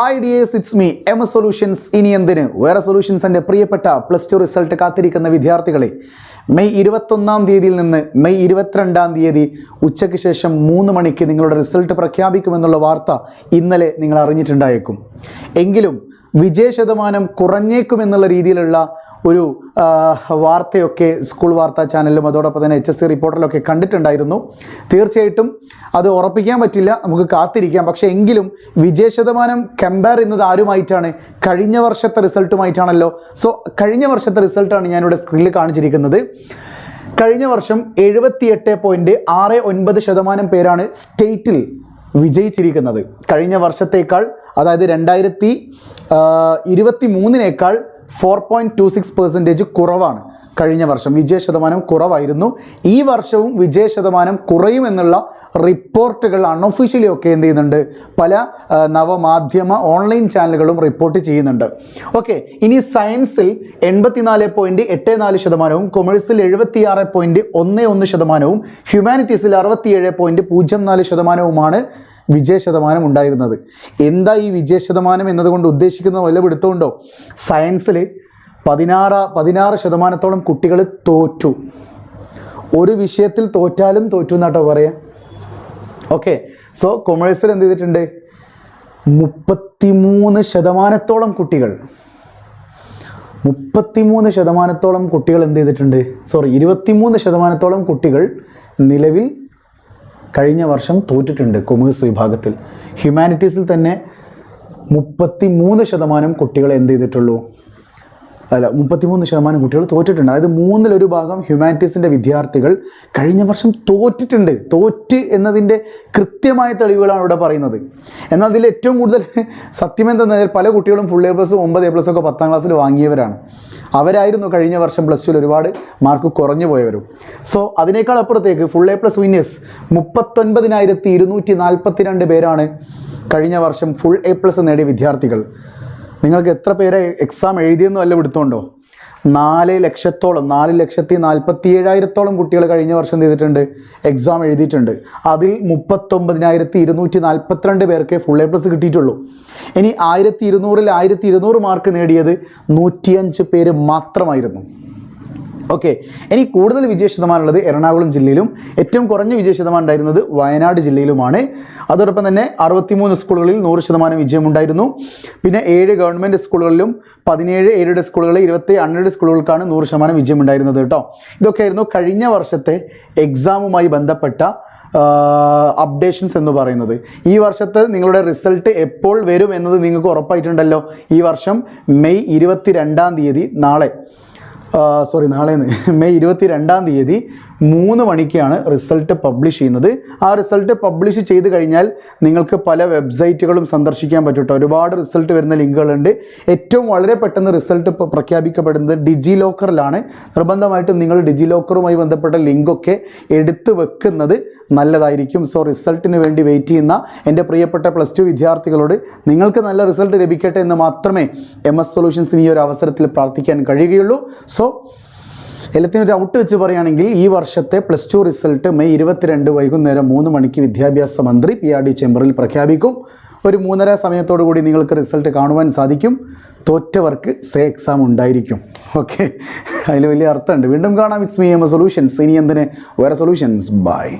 Hi dears, it's me MS solutions. ഇനി എന്തിന് വേറെ സൊല്യൂഷൻസ്. എൻ്റെ പ്രിയപ്പെട്ട +2 റിസൾട്ട് കാത്തിരിക്കുന്ന വിദ്യാർത്ഥികളെ, മെയ് 21-ാം തീയതിയിൽ നിന്ന് മെയ് 22-ാം തീയതി ഉച്ചയ്ക്ക് ശേഷം 3 മണിക്ക് നിങ്ങളുടെ റിസൾട്ട് പ്രഖ്യാപിക്കുമെന്നുള്ള വാർത്ത ഇന്നലെ നിങ്ങൾ അറിഞ്ഞിട്ടുണ്ടായേക്കും. എങ്കിലും വിജയശതമാനം കുറഞ്ഞേക്കുമെന്നുള്ള രീതിയിലുള്ള ഒരു വാർത്തയൊക്കെ സ്കൂൾ വാർത്താ ചാനലിലും അതോടൊപ്പം തന്നെ HSC റിപ്പോർട്ടിലൊക്കെ കണ്ടിട്ടുണ്ടായിരുന്നു. തീർച്ചയായിട്ടും അത് ഉറപ്പിക്കാൻ പറ്റില്ല, നമുക്ക് കാത്തിരിക്കാം. പക്ഷേ എങ്കിലും വിജയശതമാനം കമ്പയർ ചെയ്യുന്നത് ആരുമായിട്ടാണ്? കഴിഞ്ഞ വർഷത്തെ റിസൾട്ടുമായിട്ടാണല്ലോ. സോ കഴിഞ്ഞ വർഷത്തെ റിസൾട്ടാണ് ഞാനിവിടെ സ്ക്രീനിൽ കാണിച്ചിരിക്കുന്നത്. കഴിഞ്ഞ വർഷം 78.69% പേരാണ് സ്റ്റേറ്റിൽ വിജയിച്ചിരിക്കുന്നത്. കഴിഞ്ഞ വർഷത്തേക്കാൾ, അതായത് 2023-നേക്കാൾ 4.26% കുറവാണ്. കഴിഞ്ഞ വർഷം വിജയശതമാനം കുറവായിരുന്നു. ഈ വർഷവും വിജയശതമാനം കുറയുമെന്നുള്ള റിപ്പോർട്ടുകൾ അൺഒഫീഷ്യലി ഒക്കെ എന്ത് ചെയ്യുന്നുണ്ട്, പല നവമാധ്യമ ഓൺലൈൻ ചാനലുകളും റിപ്പോർട്ട് ചെയ്യുന്നുണ്ട്. ഓക്കെ, ഇനി സയൻസിൽ 84.84%, കൊമേഴ്സിൽ 76.11%, ഹ്യൂമാനിറ്റീസിൽ 67.04%മാണ് വിജയശതമാനം ഉണ്ടായിരുന്നത്. എന്താ ഈ വിജയശതമാനം എന്നതുകൊണ്ട് ഉദ്ദേശിക്കുന്ന വല്ല പിടുത്തമുണ്ടോ? സയൻസിൽ 16% കുട്ടികൾ തോറ്റു. ഒരു വിഷയത്തിൽ തോറ്റാലും തോറ്റു എന്നാട്ടോ പറയാം. ഓക്കെ, സോ കൊമേഴ്സിൽ എന്ത് ചെയ്തിട്ടുണ്ട്? 33% കുട്ടികൾ 33% കുട്ടികൾ എന്ത് ചെയ്തിട്ടുണ്ട്? 23% കുട്ടികൾ നിലവിൽ കഴിഞ്ഞ വർഷം തോറ്റിട്ടുണ്ട് കൊമേഴ്സ് വിഭാഗത്തിൽ. ഹ്യൂമാനിറ്റീസിൽ തന്നെ 33% കുട്ടികൾ എന്ത് ചെയ്തിട്ടുള്ളൂ? 33% കുട്ടികൾ തോറ്റിട്ടുണ്ട്. അതായത് 1/3 ഭാഗം ഹ്യൂമാനിറ്റീസിൻ്റെ വിദ്യാർത്ഥികൾ കഴിഞ്ഞ വർഷം തോറ്റിട്ടുണ്ട്. തോറ്റ് എന്നതിൻ്റെ കൃത്യമായ തെളിവുകളാണ് ഇവിടെ പറയുന്നത്. എന്നാൽ അതിൽ ഏറ്റവും കൂടുതൽ സത്യമെന്തെന്ന് പല കുട്ടികളും ഫുൾ A+, 9 A+ ഒക്കെ 10ാം ക്ലാസ്സിൽ വാങ്ങിയവരാണ്. അവരായിരുന്നു കഴിഞ്ഞ വർഷം +2 ഒരുപാട് മാർക്ക് കുറഞ്ഞു പോയവരും. സോ അതിനേക്കാൾ അപ്പുറത്തേക്ക് ഫുൾ A+ വിന്നേഴ്സ് 39,242 പേരാണ് കഴിഞ്ഞ വർഷം ഫുൾ A+ നേടിയ വിദ്യാർത്ഥികൾ. നിങ്ങൾക്ക് എത്ര പേരെ എക്സാം എഴുതിയെന്നും വല്ല പിടുത്തമുണ്ടോ? 4,47,000 കുട്ടികൾ കഴിഞ്ഞ വർഷം ചെയ്തിട്ടുണ്ട്, എക്സാം എഴുതിയിട്ടുണ്ട്. അതിൽ 39,242 പേർക്ക് ഫുൾ A+ കിട്ടിയിട്ടുള്ളൂ. ഇനി 1200-ൽ 1200 മാർക്ക് നേടിയത് 105 പേര് മാത്രമായിരുന്നു. ഓക്കെ, ഇനി കൂടുതൽ വിജയശതമാനമുള്ളത് എറണാകുളം ജില്ലയിലും ഏറ്റവും കുറഞ്ഞ വിജയശതമാനം ഉണ്ടായിരുന്നത് വയനാട് ജില്ലയിലുമാണ്. അതോടൊപ്പം തന്നെ 63 സ്കൂളുകളിൽ 100% വിജയമുണ്ടായിരുന്നു. പിന്നെ 7 ഗവൺമെൻറ് സ്കൂളുകളിലും 17 എയ്ഡഡ് സ്കൂളുകളിൽ 20 അൺഎയ്ഡഡ് സ്കൂളുകൾക്കാണ് 100% വിജയമുണ്ടായിരുന്നത് കേട്ടോ. ഇതൊക്കെയായിരുന്നു കഴിഞ്ഞ വർഷത്തെ എക്സാമുമായി ബന്ധപ്പെട്ട അപ്ഡേഷൻസ് എന്ന് പറയുന്നത്. ഈ വർഷത്തെ നിങ്ങളുടെ റിസൾട്ട് എപ്പോൾ വരും എന്നത് നിങ്ങൾക്ക് ഉറപ്പായിട്ടുണ്ടല്ലോ. ഈ വർഷം മെയ് 22-ാം തീയതി മെയ് 22-ാം തീയതി 3 മണിക്കാണ് റിസൾട്ട് പബ്ലിഷ് ചെയ്യുന്നത്. ആ റിസൾട്ട് പബ്ലിഷ് ചെയ്ത് കഴിഞ്ഞാൽ നിങ്ങൾക്ക് പല വെബ്സൈറ്റുകളും സന്ദർശിക്കാൻ പറ്റും കേട്ടോ. ഒരുപാട് റിസൾട്ട് വരുന്ന ലിങ്കുകളുണ്ട്. ഏറ്റവും വളരെ പെട്ടെന്ന് റിസൾട്ട് പ്രഖ്യാപിക്കപ്പെടുന്നത് ഡിജി ലോക്കറിലാണ്. നിർബന്ധമായിട്ടും നിങ്ങൾ ഡിജി ലോക്കറുമായി ബന്ധപ്പെട്ട ലിങ്കൊക്കെ എടുത്ത് വെക്കുന്നത് നല്ലതായിരിക്കും. സോ റിസൾട്ടിന് വേണ്ടി വെയിറ്റ് ചെയ്യുന്ന എൻ്റെ പ്രിയപ്പെട്ട +2 വിദ്യാർത്ഥികളോട് നിങ്ങൾക്ക് നല്ല റിസൾട്ട് ലഭിക്കട്ടെ എന്ന് മാത്രമേ MS സൊല്യൂഷൻസിന് ഈ ഒരു അവസരത്തിൽ പ്രാർത്ഥിക്കാൻ കഴിയുകയുള്ളൂ. സോ എല്ലാത്തിനും ഒരു ഔട്ട് വെച്ച് പറയുകയാണെങ്കിൽ ഈ വർഷത്തെ +2 റിസൾട്ട് മെയ് 22 വൈകുന്നേരം 3 മണിക്ക് വിദ്യാഭ്യാസ മന്ത്രി PRD ചേംബറിൽ പ്രഖ്യാപിക്കും. ഒരു 3:30 സമയത്തോടു കൂടി നിങ്ങൾക്ക് റിസൾട്ട് കാണുവാൻ സാധിക്കും. തോറ്റവർക്ക് എക്സാം ഉണ്ടായിരിക്കും. ഓക്കെ, അതിൽ വലിയ അർത്ഥമുണ്ട്. വീണ്ടും കാണാം. It's me MS solutions. ഇനി എന്തിന് വേറെ സൊല്യൂഷൻസ്. ബൈ.